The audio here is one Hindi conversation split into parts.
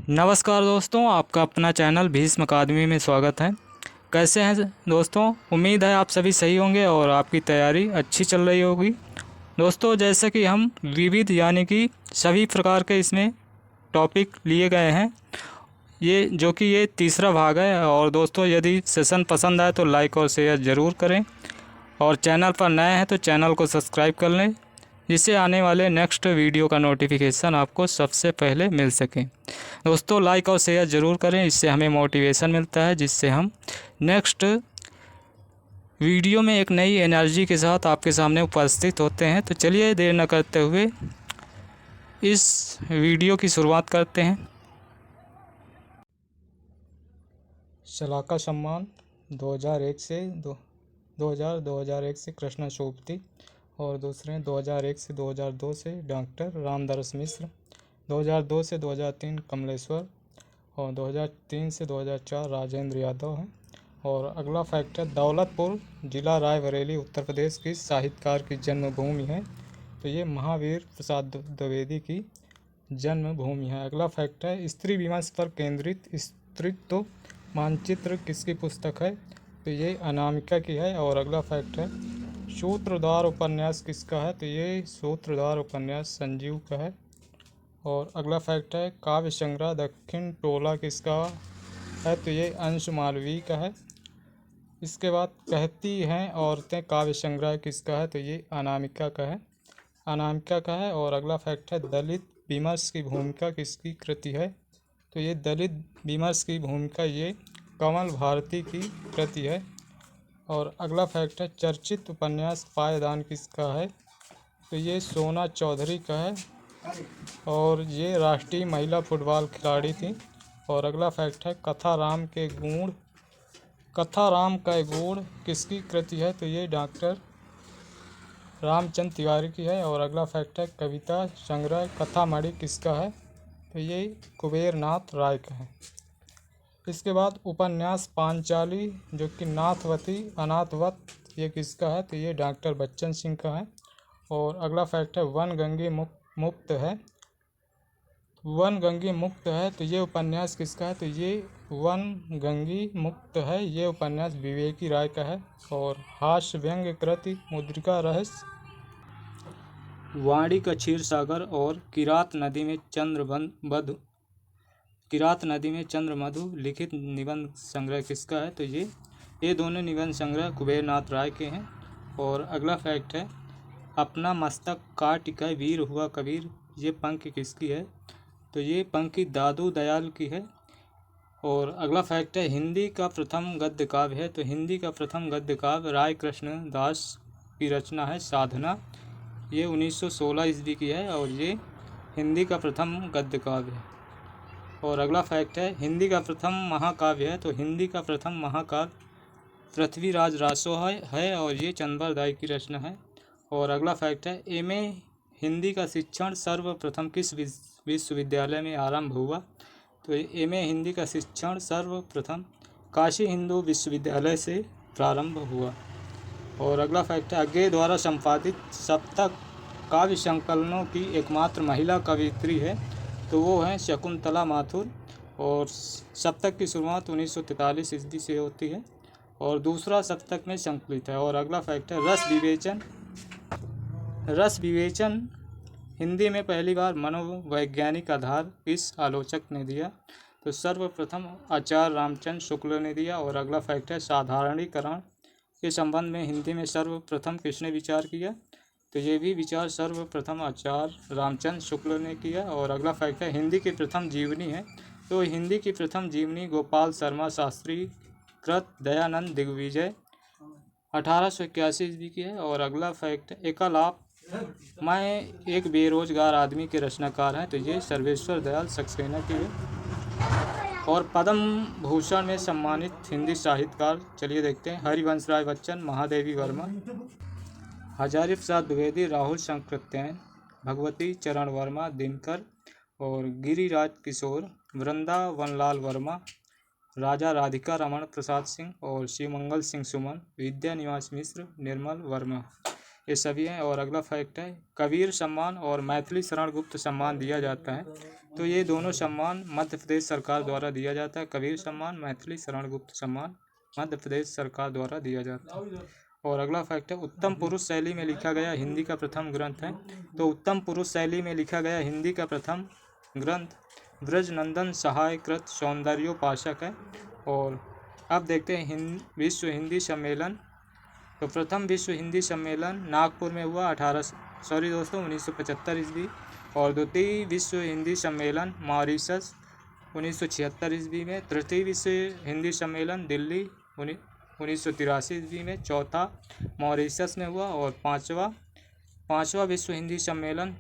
नमस्कार दोस्तों, आपका अपना चैनल भीष्म अकादमी में स्वागत है। कैसे हैं दोस्तों? उम्मीद है आप सभी सही होंगे और आपकी तैयारी अच्छी चल रही होगी। दोस्तों, जैसे कि हम विविध यानी कि सभी प्रकार के इसमें टॉपिक लिए गए हैं, ये तीसरा भाग है। और दोस्तों, यदि सेशन पसंद आए तो लाइक और शेयर ज़रूर करें और चैनल पर नए हैं तो चैनल को सब्सक्राइब कर लें, जिससे आने वाले नेक्स्ट वीडियो का नोटिफिकेशन आपको सबसे पहले मिल सके। दोस्तों, लाइक और शेयर ज़रूर करें, इससे हमें मोटिवेशन मिलता है, जिससे हम नेक्स्ट वीडियो में एक नई एनर्जी के साथ आपके सामने उपस्थित होते हैं। तो चलिए देर न करते हुए इस वीडियो की शुरुआत करते हैं। शलाका सम्मान 2001 से 2001 से कृष्णा सोपती, और दूसरे 2001 से 2002 से डॉक्टर रामदास मिश्र, 2002 से 2003 कमलेश्वर, और 2003 से 2004 राजेंद्र यादव हैं। और अगला फैक्टर, दौलतपुर जिला रायबरेली उत्तर प्रदेश की साहित्यकार की जन्मभूमि है, तो ये महावीर प्रसाद द्विवेदी की जन्मभूमि है। अगला फैक्ट है, स्त्री विमर्श पर केंद्रित स्त्रीत्व मानचित्र किसकी पुस्तक है, तो ये अनामिका की है। और अगला फैक्ट है, सूत्रधार उपन्यास किसका है, तो ये सूत्रधार उपन्यास संजीव का है। और अगला फैक्ट है, काव्य संग्रह दक्षिण टोला किसका है, तो ये अंश मालवीय का है। इसके बाद, कहती हैं औरतें काव्य संग्रह किसका है, तो ये अनामिका का है। और अगला फैक्ट है, दलित विमर्श की भूमिका किसकी कृति है, तो ये दलित विमर्श की भूमिका ये कमल भारती की कृति है। और अगला फैक्ट है, चर्चित उपन्यास पायदान किसका है, तो ये सोना चौधरी का है, और ये राष्ट्रीय महिला फुटबॉल खिलाड़ी थी। और अगला फैक्ट है, कथा राम का गुण किसकी कृति है, तो ये डॉक्टर रामचंद्र तिवारी की है। और अगला फैक्ट है, कविता संग्रह कथामणि किसका है, तो ये कुबेरनाथ राय का है। इसके बाद, उपन्यास पांचाली जो कि नाथवती अनाथवत, ये किसका है, तो ये डॉक्टर बच्चन सिंह का है। और अगला फैक्ट है, वनगंगी मुक्त है, तो ये उपन्यास किसका है, तो ये वनगंगी मुक्त है, ये उपन्यास विवेकी राय का है। और हास्य व्यंग्य कृति मुद्रिका रहस्य, वाणी का क्षीर सागर, और किरात नदी में चंद्रमधु लिखित निबंध संग्रह किसका है, तो ये दोनों निबंध संग्रह कुबेरनाथ राय के हैं। और अगला फैक्ट है, अपना मस्तक काट वीर हुआ कबीर, ये पंक्ति किसकी है, तो ये पंक्ति दादू दयाल की है। और अगला फैक्ट है, हिंदी का प्रथम गद्य काव्य है, तो हिंदी का प्रथम गद्य काव्य राय कृष्ण दास की रचना है साधना, ये 1916 ईस्वी की है, और ये हिंदी का प्रथम गद्य काव्य है। और अगला फैक्ट है, हिंदी का प्रथम महाकाव्य है, तो हिंदी का प्रथम महाकाव्य पृथ्वीराज रासो है, और ये चंद्रबर दाई की रचना है। और अगला फैक्ट है, एमए हिंदी का शिक्षण सर्वप्रथम किस विश्वविद्यालय में आरंभ हुआ, तो एमए हिंदी का शिक्षण सर्वप्रथम काशी हिंदू विश्वविद्यालय से प्रारंभ हुआ। और अगला फैक्ट है, अज्ञे द्वारा संपादित सप्तक काव्य संकलनों की एकमात्र महिला कवियत्री है, तो वो हैं शकुंतला माथुर। और सप्तक की शुरुआत 1943 ईस्वी से होती है, और दूसरा सप्तक में संकलित है। और अगला फैक्ट है, रस विवेचन हिंदी में पहली बार मनोवैज्ञानिक आधार किस आलोचक ने दिया, तो सर्वप्रथम आचार्य रामचंद्र शुक्ल ने दिया। और अगला फैक्ट है, साधारणीकरण के संबंध में हिंदी में सर्वप्रथम किसने विचार किया, तो ये भी विचार सर्वप्रथम आचार्य रामचंद्र शुक्ल ने किया। और अगला फैक्ट है, हिंदी की प्रथम जीवनी है, तो हिंदी की प्रथम जीवनी गोपाल शर्मा शास्त्री कृत दयानंद दिग्विजय 1881 ईस्वी की है। और अगला फैक्ट, एकालाप मैं एक बेरोजगार आदमी के रचनाकार हैं, तो ये सर्वेश्वर दयाल सक्सेना की है। और पद्म भूषण में सम्मानित हिंदी साहित्यकार, चलिए देखते हैं, हरिवंश राय बच्चन, महादेवी वर्मा, हजारी प्रसाद द्विवेदी, राहुल शंकरत्ययन, भगवती चरण वर्मा, दिनकर, और गिरिराज किशोर, वृंदावनलाल वर्मा, राजा राधिका रमण प्रसाद सिंह, और शिवमंगल सिंह सुमन, विद्या निवास मिश्र, निर्मल वर्मा, ये सभी हैं। और अगला फैक्ट है कबीर सम्मान और मैथिली शरण गुप्त सम्मान दिया जाता है। तो ये दोनों सम्मान मध्य प्रदेश सरकार द्वारा दिया जाता है। कबीर सम्मान, मैथिली शरण गुप्त सम्मान मध्य प्रदेश सरकार द्वारा दिया जाता है। और अगला फैक्ट है उत्तम पुरुष शैली में लिखा गया हिंदी का प्रथम ग्रंथ है। तो उत्तम पुरुष शैली में लिखा गया हिंदी का प्रथम ग्रंथ ब्रजनंदन सहाय कृत सौंदर्योपासक है। और अब देखते हैं विश्व हिंदी सम्मेलन। तो प्रथम विश्व हिंदी सम्मेलन नागपुर में हुआ 1975 ईस्वी। और द्वितीय विश्व हिंदी सम्मेलन मॉरिशस 1976 ईस्वी में। तृतीय विश्व हिंदी सम्मेलन दिल्ली 1983 ईस्वी में। चौथा मॉरिशस में हुआ। और पाँचवा विश्व हिंदी सम्मेलन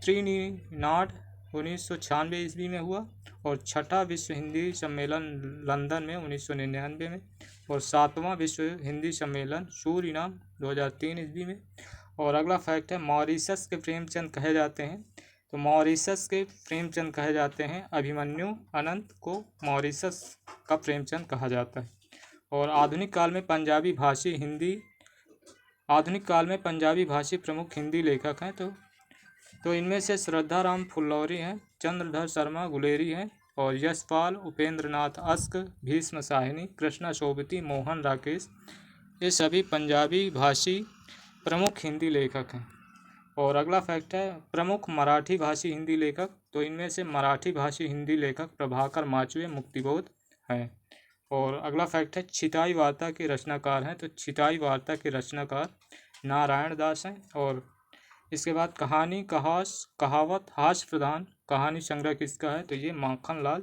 त्रिनिदाद 1996 ईस्वी में हुआ। और छठा विश्व हिंदी सम्मेलन लंदन में 1999 में। और सातवां विश्व हिंदी सम्मेलन सूरीनाम 2003 ईस्वी में। और अगला फैक्ट है मॉरिशस के प्रेमचंद कहे जाते हैं। तो मॉरिशस के प्रेमचंद कहे जाते हैं अभिमन्यु अनंत को मॉरिशस का प्रेमचंद कहा जाता है। और आधुनिक काल में पंजाबी भाषी प्रमुख हिंदी लेखक हैं। तो इनमें से श्रद्धाराम फुल्लौरी हैं, चंद्रधर शर्मा गुलेरी हैं, और यशपाल, उपेंद्रनाथ अस्क, भीष्म साहनी, कृष्णा शोभती, मोहन राकेश, ये सभी पंजाबी भाषी प्रमुख हिंदी लेखक हैं। और अगला फैक्ट है प्रमुख मराठी भाषी हिंदी लेखक। तो इनमें से मराठी भाषी हिंदी लेखक प्रभाकर माचवे, मुक्तिबोध हैं। और अगला फैक्ट है छिताई वार्ता के रचनाकार हैं। तो छिताई वार्ता के रचनाकार नारायण दास हैं। और इसके बाद कहानी कहावत हास्य प्रधान कहानी संग्रह किसका है। तो ये माखनलाल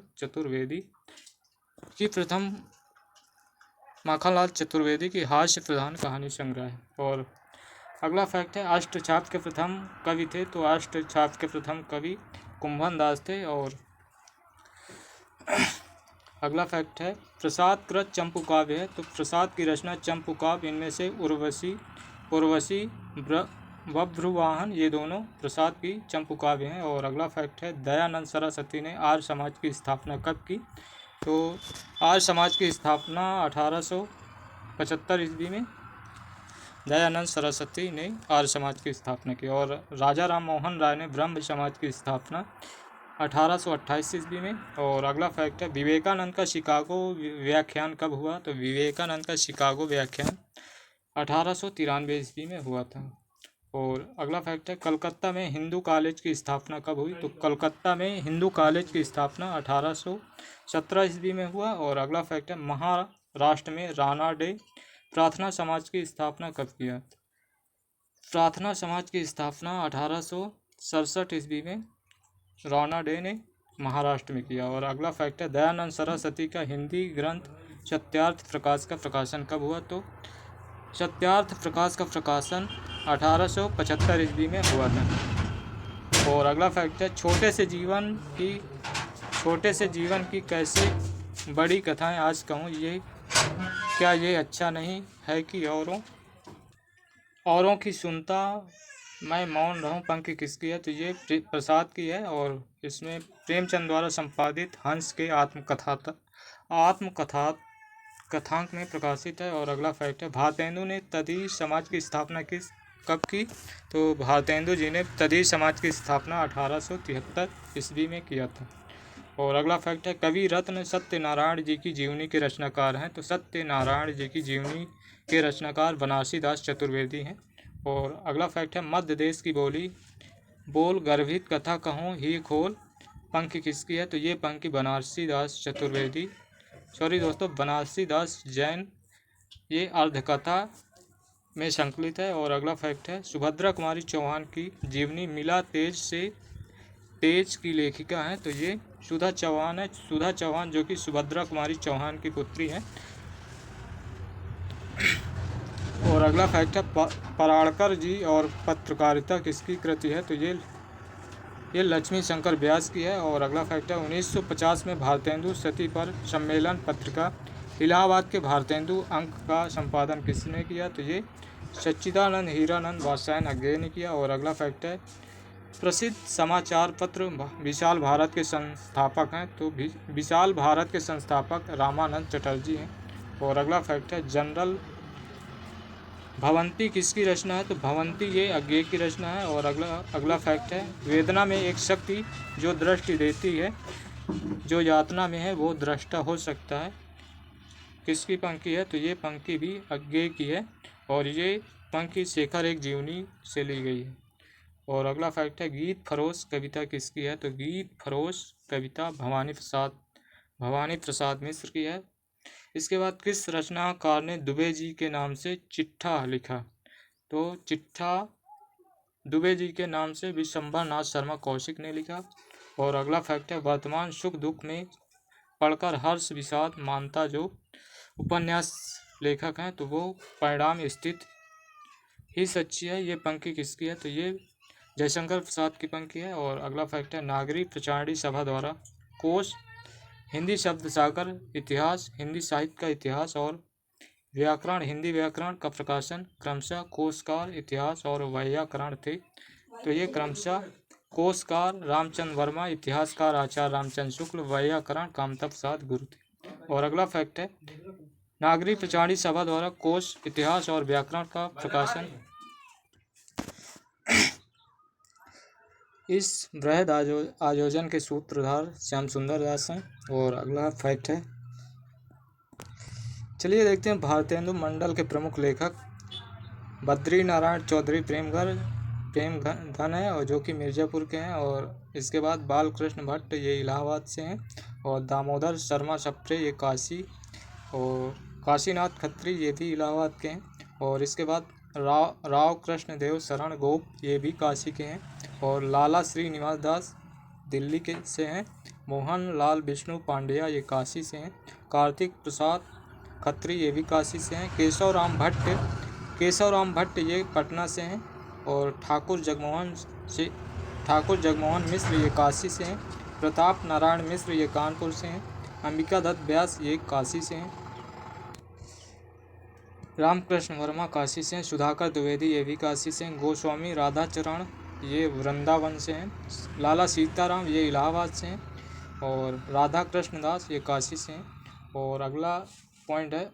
चतुर्वेदी की हास्य प्रधान कहानी संग्रह है। और अगला फैक्ट है अष्टछाप के प्रथम कवि थे। तो अष्टछाप के प्रथम कवि कुंभन दास थे। और अगला फैक्ट है प्रसाद कृत चंपू काव्य है। तो प्रसाद की रचना चंपू काव्य, इनमें से उर्वशी बभ्रुवाहन ये दोनों प्रसाद की चंपू काव्य हैं। और अगला फैक्ट है दयानंद सरस्वती ने आर्य समाज की स्थापना कब की। तो आर्य समाज की स्थापना 1875 ईस्वी में दयानंद सरस्वती ने आर्य समाज की स्थापना की। और राजा राम मोहन राय ने ब्रह्म समाज की स्थापना 1828 ईस्वी में। और अगला फैक्ट है विवेकानंद का शिकागो व्याख्यान कब हुआ। तो विवेकानंद का शिकागो व्याख्यान 1893 ईस्वी में हुआ था। और अगला फैक्ट है कलकत्ता में हिंदू कॉलेज की स्थापना कब हुई। तो कलकत्ता में हिंदू कॉलेज की स्थापना 1817 ईस्वी में हुआ। और अगला फैक्ट है महाराष्ट्र में राणा डे प्रार्थना समाज की स्थापना कब किया। प्रार्थना समाज की स्थापना 1867 ईस्वी में राणा डे ने महाराष्ट्र में किया। और अगला फैक्ट है दयानंद सरस्वती का हिंदी ग्रंथ सत्यार्थ प्रकाश का प्रकाशन कब हुआ। तो सत्यार्थ प्रकाश का प्रकाशन 1875 ईस्वी में हुआ था। और अगला फैक्ट है छोटे से जीवन की कैसे बड़ी कथाएं आज कहूँ, क्या ये अच्छा नहीं है कि औरों की सुनता मैं मौन रहूं। पंक्ति किसकी है। तो ये प्रसाद की है। और इसमें प्रेमचंद द्वारा संपादित हंस के आत्मकथांक में प्रकाशित है। और अगला फैक्ट है भारतेंदु ने तदी समाज की स्थापना कब की। तो भारतेंदु जी ने तदी समाज की स्थापना 1873 ईस्वी में किया था। और अगला फैक्ट है कवि रत्न सत्यनारायण जी की जीवनी के रचनाकार हैं। तो सत्यनारायण जी की जीवनी के रचनाकार बनारसी दास चतुर्वेदी हैं। और अगला फैक्ट है मध्य देश की बोल गर्भित कथा कहूँ ही खोल। पंक्ति किसकी है। तो ये पंक्ति बनारसी दास जैन ये अर्धकथा में संकलित है। और अगला फैक्ट है सुभद्रा कुमारी चौहान की जीवनी मिला तेज की लेखिका हैं। तो ये सुधा चौहान है। सुधा चौहान जो कि सुभद्रा कुमारी चौहान की पुत्री हैं। और अगला फैक्ट है पराड़कर जी और पत्रकारिता किसकी कृति है। तो ये लक्ष्मी शंकर व्यास की है। और अगला फैक्ट है 1950 में भारतेंदु सती पर सम्मेलन पत्रिका इलाहाबाद के भारतेंदु अंक का संपादन किसने किया। तो ये सच्चिदानंद हीरानंद वात्स्यायन अग्रय ने किया। और अगला फैक्ट है प्रसिद्ध समाचार पत्र विशाल भारत के संस्थापक हैं। तो विशाल भारत के संस्थापक रामानंद चटर्जी हैं। और अगला फैक्ट है भवंती किसकी रचना है? तो भवंती ये अज्ञेय की रचना है। और अगला फैक्ट है, वेदना में एक शक्ति जो दृष्टि देती है, जो यातना में है वो दृष्टा हो सकता है। किसकी पंक्ति है? तो ये पंक्ति भी अज्ञेय की है और ये पंक्ति शेखर एक जीवनी से ली गई है। और अगला फैक्ट है, गीत फरोश कविता किसकी है? तो गीत फरोश कविता भवानी प्रसाद मिश्र की है। इसके बाद किस रचनाकार ने दुबे जी के नाम से चिट्ठा लिखा? तो चिट्ठा दुबे जी के नाम से विशंबर नाथ शर्मा कौशिक ने लिखा। और अगला फैक्ट है, वर्तमान सुख दुख में पढ़कर हर्ष विषाद मानता जो उपन्यास लेखक हैं, तो वो परिणाम स्थित ही सच्ची है। ये पंक्ति किसकी है? तो ये जयशंकर प्रसाद की पंक्ति है। और अगला फैक्ट है, नागरिक प्रचारणी सभा द्वारा कोश, हिंदी शब्द सागर, इतिहास, हिंदी साहित्य का इतिहास और व्याकरण, हिंदी व्याकरण का प्रकाशन क्रमशः कोशकार, इतिहास और वैयाकरण थे। तो ये क्रमशः कोशकार रामचंद्र वर्मा, इतिहासकार आचार्य रामचंद्र शुक्ल, वैयाकरण कामता प्रसाद गुरु थे। और अगला फैक्ट है, नागरिक प्रचारणी सभा द्वारा कोश, इतिहास और व्याकरण का प्रकाशन इस बृहद आयोजन के सूत्रधार श्याम सुंदर दास हैं। और अगला फैक्ट है, चलिए देखते हैं, भारतेंदु मंडल के प्रमुख लेखक बद्री नारायण चौधरी प्रेमधन है, और जो कि मिर्ज़ापुर के हैं। और इसके बाद बालकृष्ण भट्ट, ये इलाहाबाद से हैं। और दामोदर शर्मा सप्रे, ये काशी, और काशीनाथ खत्री, ये भी इलाहाबाद के हैं। और इसके बाद राव कृष्ण देव शरण गोप, ये भी काशी के हैं। और लाला श्रीनिवास दास दिल्ली के से हैं। मोहन लाल विष्णु पांड्या, ये काशी से हैं। कार्तिक प्रसाद खत्री, ये भी काशी से हैं। केशव राम भट्ट ये पटना से हैं। और ठाकुर जगमोहन मिश्र, ये काशी से हैं। प्रताप नारायण मिश्र, ये कानपुर से हैं। अंबिका दत्त व्यास, ये काशी से हैं। रामकृष्ण वर्मा काशी से हैं। सुधाकर द्विवेदी, ये भी काशी से हैं। गोस्वामी राधाचरण, ये वृंदावन से हैं। लाला सीताराम, ये इलाहाबाद से हैं। और राधा कृष्ण दास, ये काशी से हैं। और अगला पॉइंट है,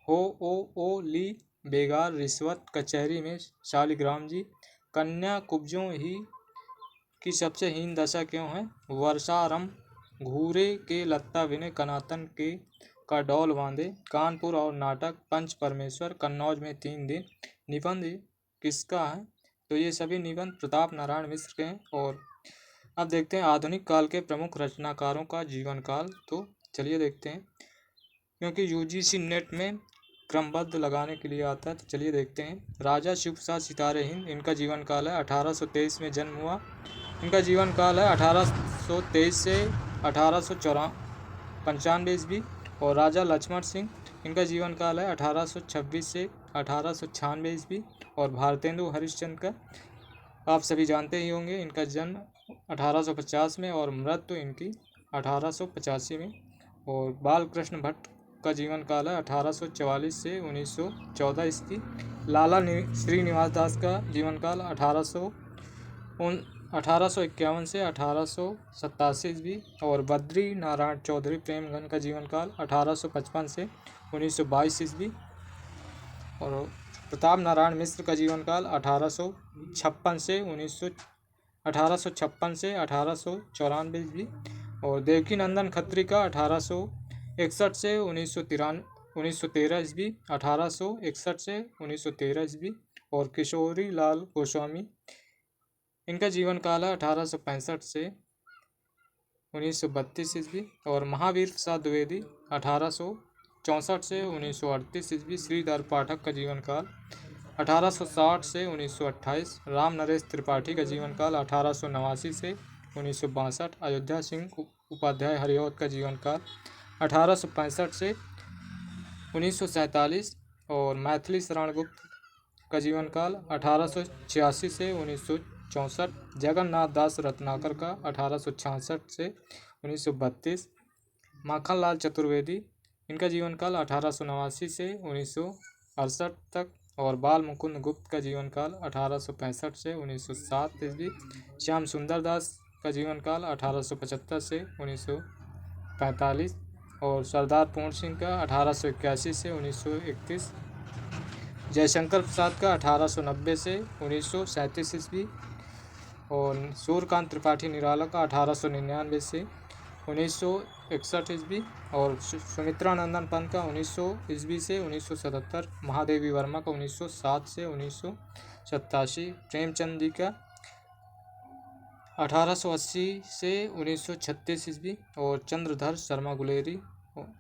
ओ ली बेगार रिश्वत कचहरी में शालिग्राम जी, कन्या कुब्जों ही की सबसे हीन दशा क्यों है? वर्षारंभ घूरे के लत्ता विनय कनातन के का डौल बांधे, कानपुर और नाटक पंच परमेश्वर, कन्नौज में 3 दिन। निबंध किसका है? तो ये सभी निबंध प्रताप नारायण मिश्र के हैं। और अब देखते हैं आधुनिक काल के प्रमुख रचनाकारों का जीवन काल। तो चलिए देखते हैं, क्योंकि यूजीसी नेट में क्रमबद्ध लगाने के लिए आता है। तो चलिए देखते हैं, राजा शिव प्रसाद सितारे हिंद, इनका जीवन काल है 1823 में जन्म हुआ। इनका जीवन काल है 1823 से 1895 ईस्वी। और राजा लक्ष्मण सिंह, इनका जीवन काल है 1826 से 1896 ईस्वी। और भारतेंदु हरिश्चंद्र का आप सभी जानते ही होंगे, इनका जन्म 1850 में और मृत्यु इनकी 1885 में। और बालकृष्ण भट्ट का जीवन काल है 1844 से 1914 ईस्वी। लाला श्रीनिवास दास का जीवन काल 1851 से 1887 ईस्वी। और बद्री नारायण चौधरी प्रेमधन का जीवन काल 1855 से 1922 ईस्वी। और प्रताप नारायण मिश्र का जीवन काल 1856 से 1894 ईस्वी। और देवकीनंदन खत्री का 1861 से 1913 ईस्वी, 1861 से 1913 ईस्वी। और किशोरी लाल गोस्वामी, इनका जीवन काल है 1865 से 1932 ईस्वी। और महावीर प्रसाद द्विवेदी 1864 से 1938 ईस्वी। श्रीधर पाठक का जीवन काल 1860 से 1928। राम नरेश त्रिपाठी का जीवन काल 1889 से 1962। अयोध्या सिंह उपाध्याय हरिऔध का जीवन काल 1865 से 1947। और मैथिली शरण गुप्त का जीवन काल 1886 से 1964। जगन्नाथ दास रत्नाकर का 1866 से 1932। माखनलाल चतुर्वेदी, इनका जीवन काल 1889 से 1968 तक। और बाल मुकुंद गुप्त का जीवन काल 1865 से 1907 ईस्वी। श्याम सुंदर दास का जीवन काल 1875 से 1945। और सरदार पूर्ण सिंह का 1881 से 1931। जयशंकर प्रसाद का 1890 से 1937 ईस्वी और सूर्यकांत त्रिपाठी निराला का 1899 से 1961 ईस्वी और सुमित्रा नंदन पंत का 1900 ईस्वी से 1977, महादेवी वर्मा का 1907 से 1987, प्रेमचंद जी का 1880 से 1936 ईस्वी और चंद्रधर शर्मा गुलेरी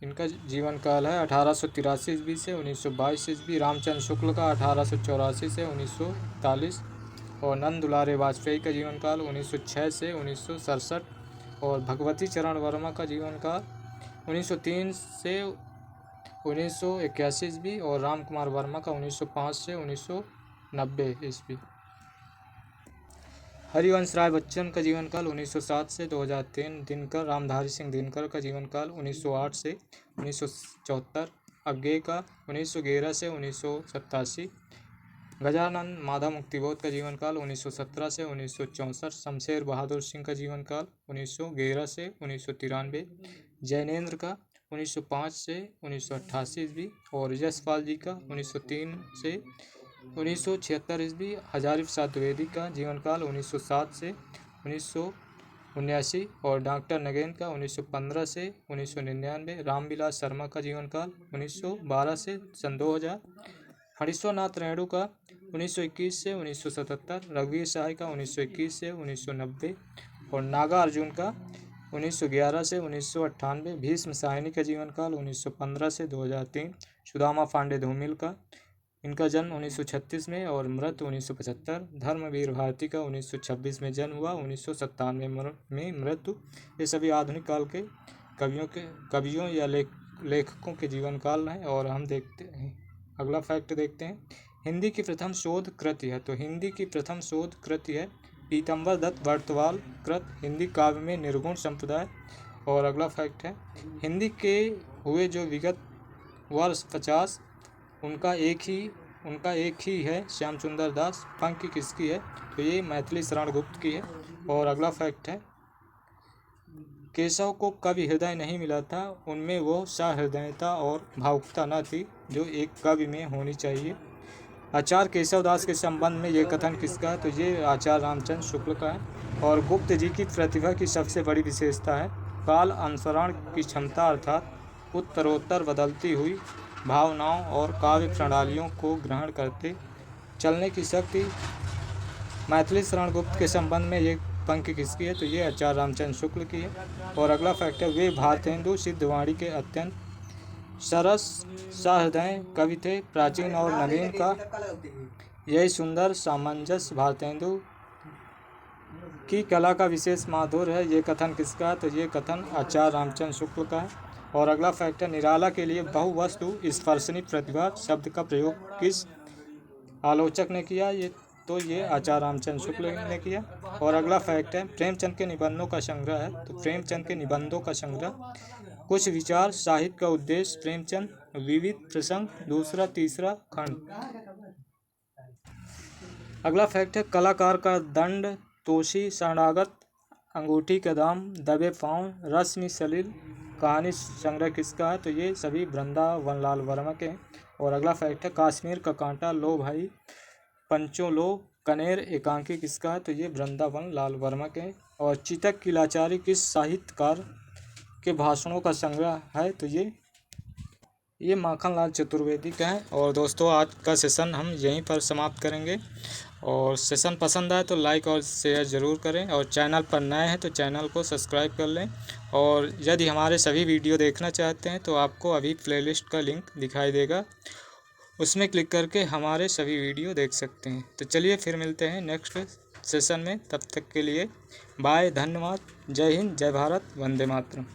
इनका जीवन काल है 1883 ईस्वी से 1922 ईस्वी। रामचंद्र शुक्ल का 1884 से 1941 और नंद दुलारे वाजपेयी का जीवन काल 1906 से 1967 और भगवती चरण वर्मा का जीवन काल 1903 से 1981 ईस्वी और राम कुमार वर्मा का 1905 से 1990 ईस्वी। हरिवंश राय बच्चन का जीवन काल 1907 से 2003, दिनकर रामधारी सिंह दिनकर का जीवन काल 1908 से 1974, अज्ञे का 1911 से 1987, गजानन माधव मुक्तिबोध का जीवन काल 1917 से 1964, शमशेर बहादुर सिंह का जीवन काल 1911 से 1993, जैनेन्द्र का 1905 से 1988 ईस्वी और यशपाल जी का 1903 से 1976 ईस्वी। हजारी प्रसाद द्विवेदी का जीवन काल 1907 से 1979 और डॉक्टर नगेन का 1915 से 1999, रामविलास शर्मा का जीवन काल 1912 से सन 2000, फणीश्वर नाथ रेणु का 1921 से 1977, रघुवीर सहाय का 1921 से 1990 और नागा अर्जुन का 1911 से 1998, भीष्म साहनी का जीवन काल 1915 से 2003, सुदामा पांडे धूमिल का इनका जन्म 1936 में और मृत्यु 1975, धर्मवीर भारती का 1926 में जन्म हुआ, 1997 में मृत्यु। ये सभी आधुनिक काल के कवियों या लेखकों के जीवन काल हैं। और हम देखते हैं अगला फैक्ट देखते हैं। हिंदी की प्रथम शोध कृति है, तो हिंदी की प्रथम शोध कृति है पीतम्बर दत्त वर्तवाल कृत हिंदी काव्य में निर्गुण संप्रदाय। और अगला फैक्ट है हिंदी के हुए जो विगत वर्ष 50 उनका एक ही है श्याम सुंदर दास। पंक्ति किसकी है, तो ये मैथिली शरण गुप्त की है। और अगला फैक्ट है केशव को कवि हृदय नहीं मिला था, उनमें वो सहृदयता और भावुकता न थी जो एक कवि में होनी चाहिए। आचार्य केशव दास के संबंध में ये कथन किसका है, तो ये आचार्य रामचंद्र शुक्ल का है। और गुप्त जी की प्रतिभा की सबसे बड़ी विशेषता है काल अनुसरण की क्षमता, अर्थात उत्तरोत्तर बदलती हुई भावनाओं और काव्य प्रणालियों को ग्रहण करते चलने की शक्ति। मैथिली शरण गुप्त के संबंध में ये पंक्ति किसकी है, तो ये आचार्य रामचंद्र शुक्ल की है। और अगला फैक्ट है वे भारतेंदु सिद्धवाणी के अत्यंत सरस सहृदय कवि थे। प्राचीन और नवीन का यही सुंदर सामंजस्य भारतेंदु की कला का विशेष माधुर्य है। ये कथन किसका है, तो ये कथन आचार्य रामचंद्र शुक्ल का है। और अगला फैक्ट है निराला के लिए बहुवस्तु स्पर्शनी प्रतिभा शब्द का प्रयोग किस आलोचक ने किया, ये आचार्य रामचंद्र शुक्ल ने किया। और अगला फैक्ट है प्रेमचंद के निबंधों का संग्रह है, तो प्रेमचंद के निबंधों का संग्रह कुछ विचार साहित्य का उद्देश्य प्रेमचंद विविध प्रसंग दूसरा तीसरा खंड। अगला फैक्ट है कलाकार का दंड तोशी शरणागत अंगूठी का दाम दबे पाँव रश्मि सलील कहानी संग्रह किसका है, तो ये सभी वृंदावन लाल वर्मा के हैं। और अगला फैक्ट है कश्मीर का कांटा लो भाई पंचों लो कनेर एकांकी किसका है, तो ये वृंदावन लाल वर्मा के हैं। और चितक की लाचारी किस साहित्यकार के भाषणों का संग्रह है, तो ये माखनलाल चतुर्वेदी का है। और दोस्तों आज का सेशन हम यहीं पर समाप्त करेंगे। और सेशन पसंद आए तो लाइक और शेयर ज़रूर करें और चैनल पर नए हैं तो चैनल को सब्सक्राइब कर लें। और यदि हमारे सभी वीडियो देखना चाहते हैं तो आपको अभी प्लेलिस्ट का लिंक दिखाई देगा, उसमें क्लिक करके हमारे सभी वीडियो देख सकते हैं। तो चलिए फिर मिलते हैं नेक्स्ट सेशन में, तब तक के लिए बाय, धन्यवाद, जय हिंद, जय भारत, वंदे मातरम।